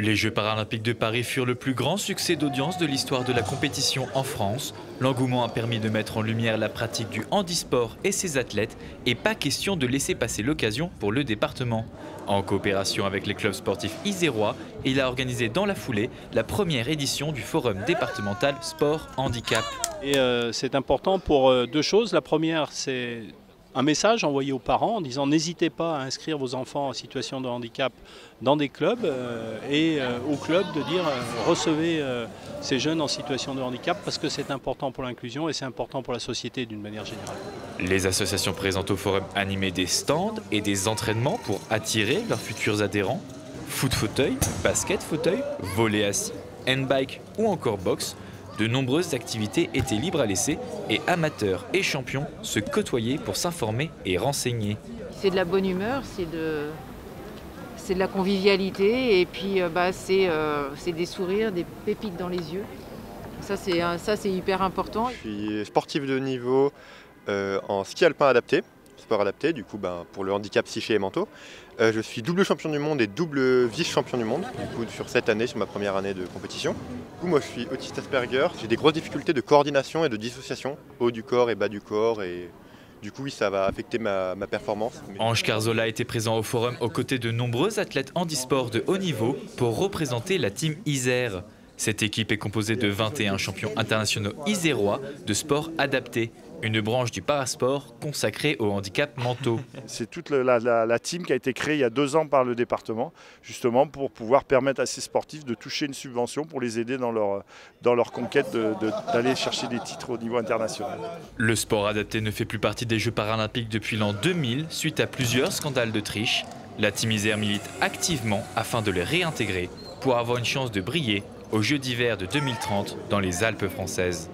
Les Jeux paralympiques de Paris furent le plus grand succès d'audience de l'histoire de la compétition en France. L'engouement a permis de mettre en lumière la pratique du handisport et ses athlètes, et pas question de laisser passer l'occasion pour le département. En coopération avec les clubs sportifs isérois, il a organisé dans la foulée la première édition du Forum départemental Sport Handicap. Et c'est important pour deux choses. La première, c'est un message envoyé aux parents en disant n'hésitez pas à inscrire vos enfants en situation de handicap dans des clubs et aux clubs de dire recevez ces jeunes en situation de handicap parce que c'est important pour l'inclusion et c'est important pour la société d'une manière générale. Les associations présentes au forum animaient des stands et des entraînements pour attirer leurs futurs adhérents. Foot fauteuil, basket fauteuil, volley assis, handbike ou encore boxe. De nombreuses activités étaient libres à laisser et amateurs et champions se côtoyaient pour s'informer et renseigner. C'est de la bonne humeur, c'est de la convivialité et puis c'est des sourires, des pépites dans les yeux. Ça c'est hyper important. Je suis sportif de haut niveau en ski alpin adapté, sport adapté du coup pour le handicap psyché et mentaux. Je suis double champion du monde et double vice-champion du monde du coup, sur cette année, sur ma première année de compétition. Du coup, moi je suis autiste Asperger, j'ai des grosses difficultés de coordination et de dissociation, haut du corps et bas du corps et du coup oui, ça va affecter ma performance. Ange Carzola était présent au forum aux côtés de nombreux athlètes handisport de haut niveau pour représenter la team Isère. Cette équipe est composée de 21 champions internationaux isérois de sport adapté, une branche du parasport consacrée aux handicaps mentaux. C'est toute la team qui a été créée il y a 2 ans par le département, justement pour pouvoir permettre à ces sportifs de toucher une subvention pour les aider dans leur conquête d'aller chercher des titres au niveau international. Le sport adapté ne fait plus partie des Jeux paralympiques depuis l'an 2000 suite à plusieurs scandales de triche. La team Isère milite activement afin de les réintégrer pour avoir une chance de briller aux Jeux d'hiver de 2030 dans les Alpes françaises.